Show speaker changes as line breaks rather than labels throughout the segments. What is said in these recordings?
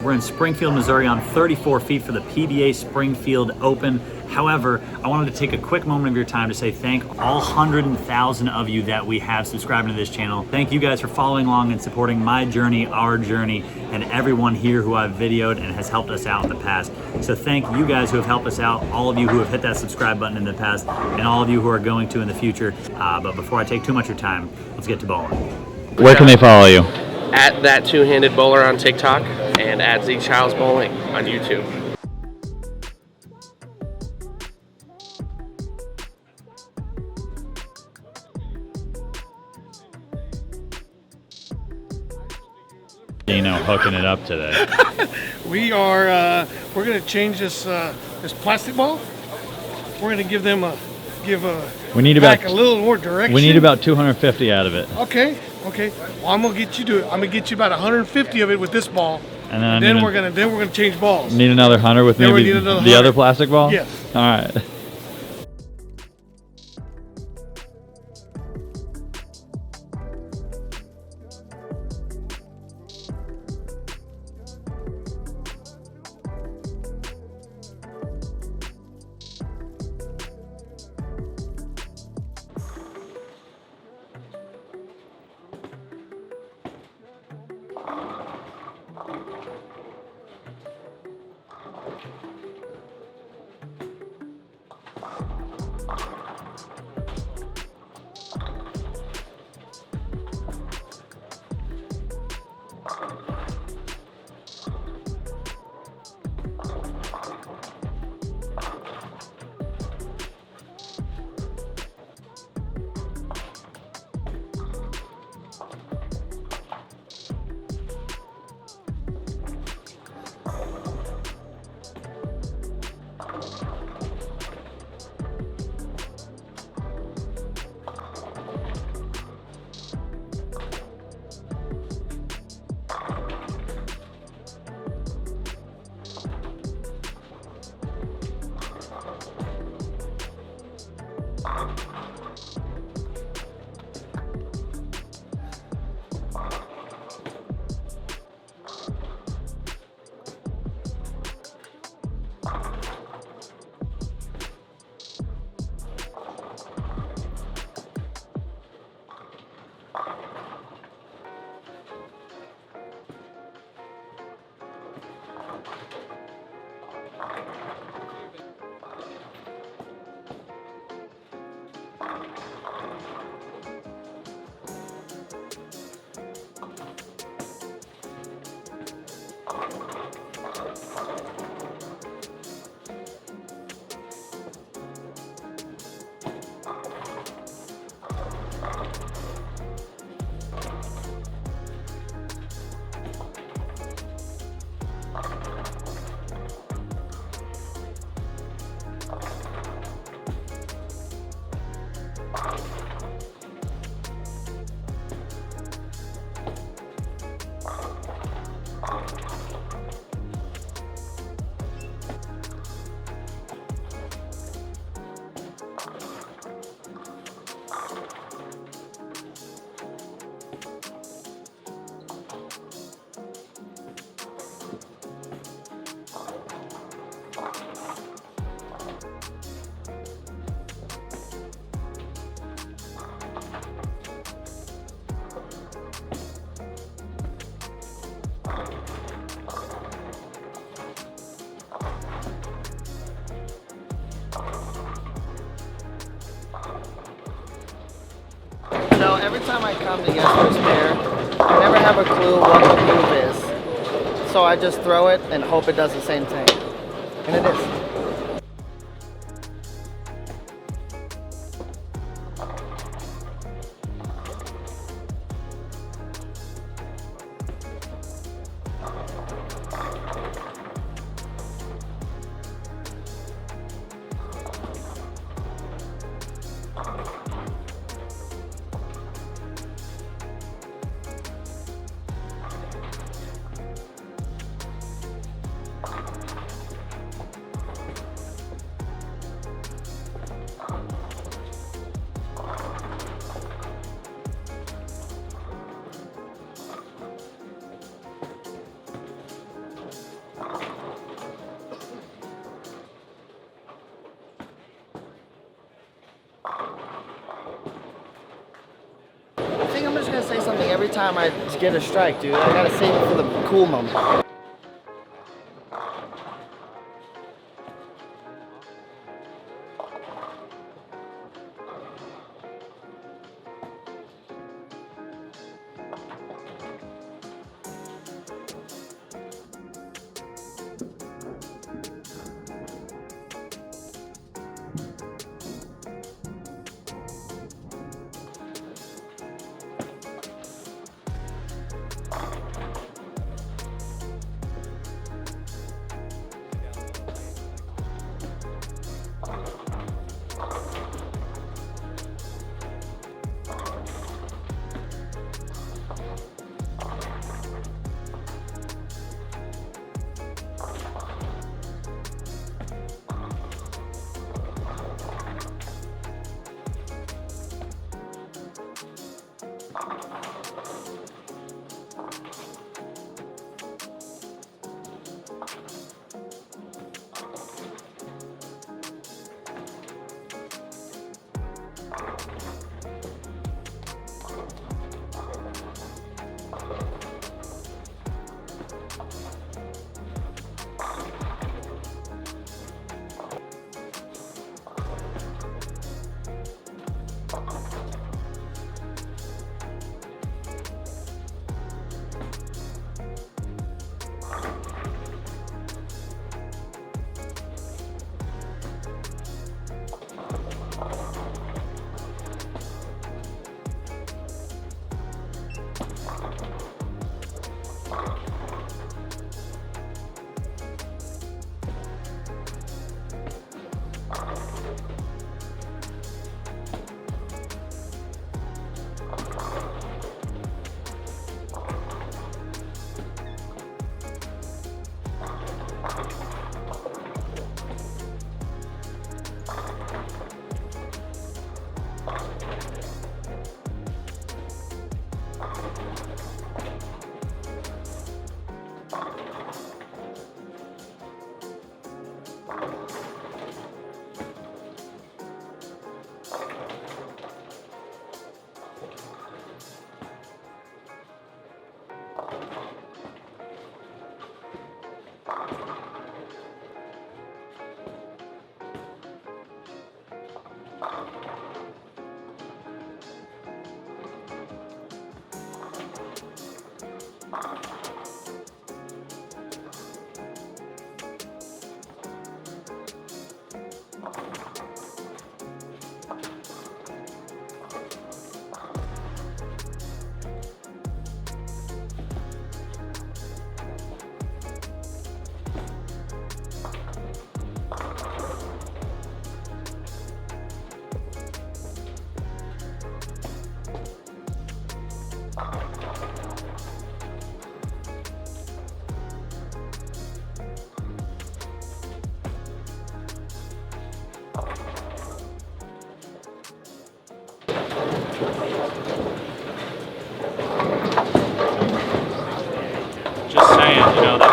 We're in Springfield, Missouri on 34 feet for the PBA Springfield Open. However, I wanted to take a quick moment of your time to say thank all 100,000 of you that we have subscribing to this channel. Thank you guys for following along and supporting my journey, our journey, and everyone here who I've videoed and has helped us out in the past. So thank you guys who have helped us out, all of you who have hit that subscribe button in the past, and all of you who are going to in the future. But before I take too much of your time, let's get to bowling.
Where can they follow you?
At That Two-Handed Bowler on TikTok and at Zeke Childs Bowling on YouTube.
Hooking it up today.
We are we're going to change this this plastic ball. We're going to give them
We need
back
about
a little more direction.
We need about 250 out of it.
Okay. Well, I'm gonna get you about 150 of it with this ball,
And
then we're gonna change balls.
Need another 100 with
Then we
maybe
need another
the
100.
other plastic ball.
Yes.
All right.
So every time I come to Yesler's pair, I never have a clue what the move is. So I just throw it and hope it does the same thing. And it is. every time I get a strike, dude. I gotta save it for the cool moment.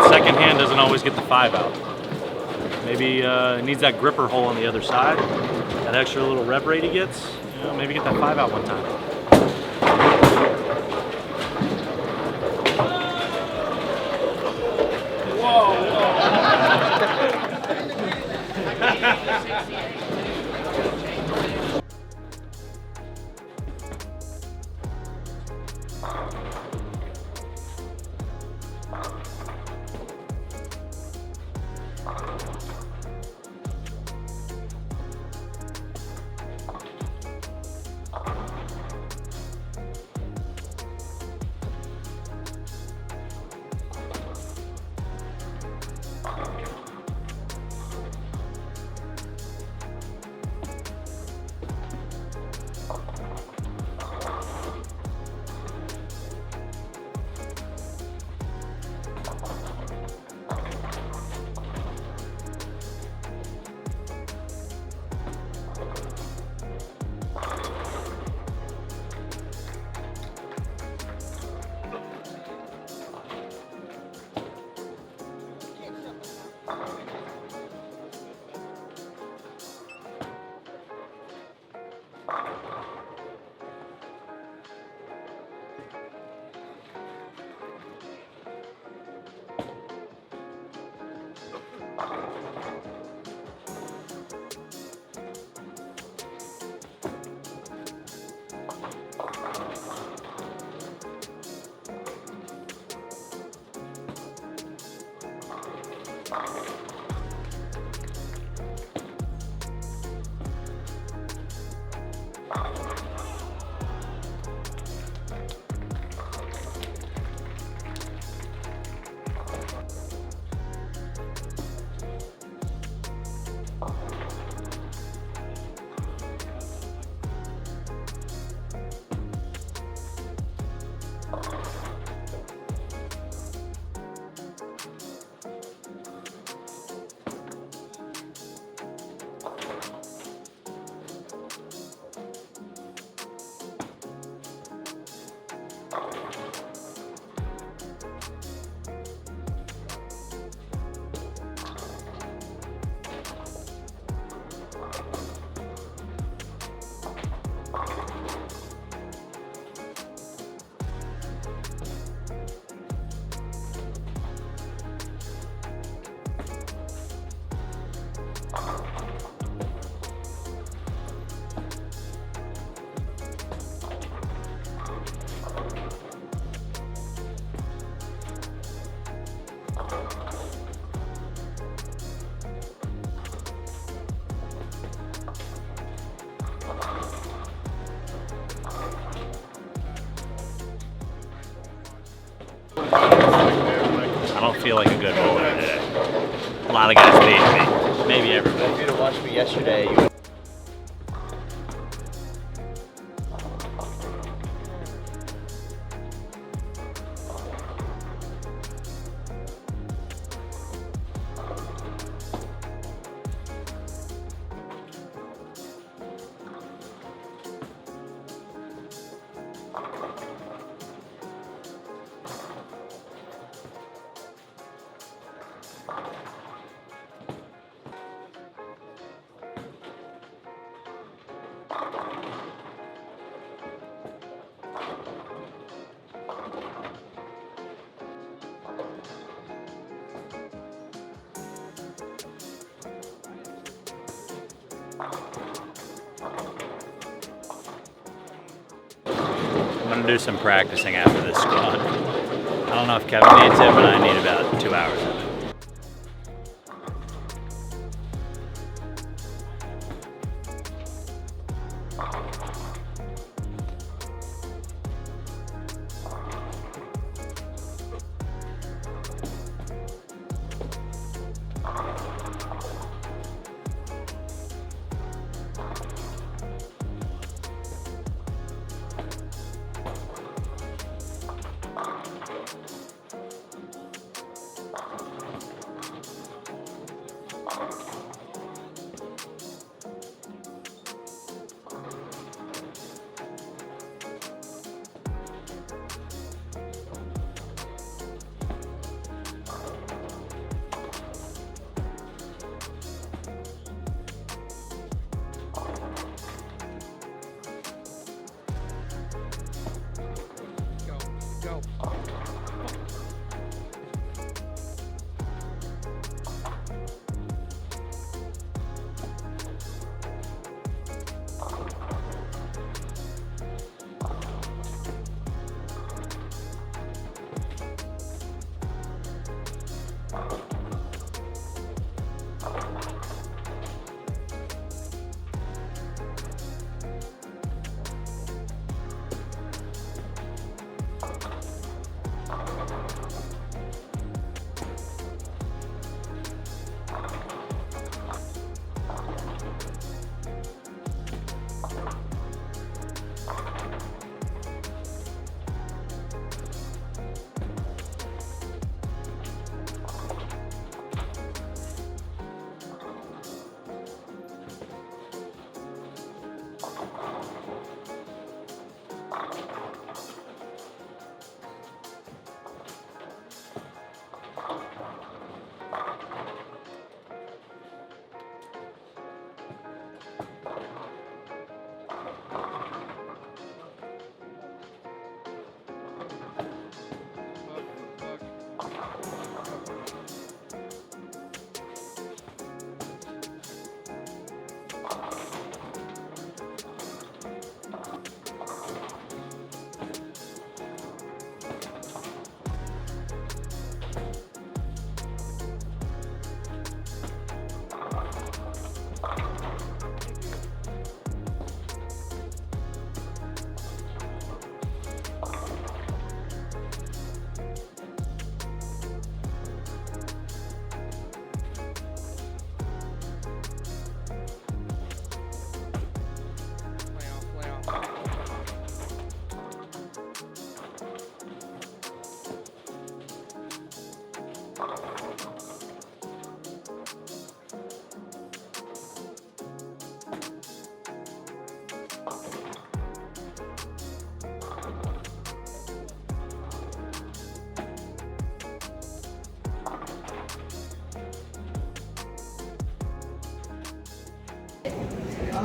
second hand doesn't always get the 5 out. Maybe it needs that gripper hole on the other side. That extra little rev rate he gets, you know, maybe get that 5 out one time. I don't feel like a good bowler today. A lot of guys beat me. Maybe everybody.
If you'd have watched me yesterday, you would.
I'm gonna do some practicing after this squat. I don't know if Kevin needs it, but I need about 2 hours of it.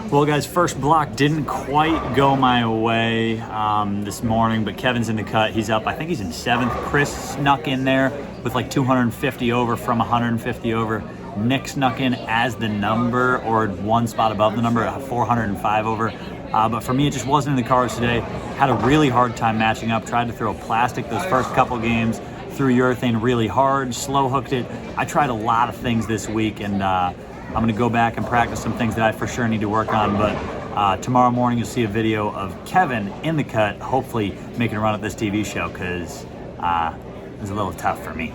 Well, guys, first block didn't quite go my way this morning, but Kevin's in the cut. He's up. I think he's in 7th. Chris snuck in there with like 250 over from 150 over. Nick snuck in as the number, or one spot above the number, 405 over. But for me, it just wasn't in the cards today. Had a really hard time matching up. Tried to throw plastic those first couple games. Threw urethane really hard. Slow hooked it. I tried a lot of things this week, and I'm going to go back and practice some things that I for sure need to work on. But tomorrow morning, you'll see a video of Kevin in the cut, hopefully making a run at this TV show, because it was a little tough for me.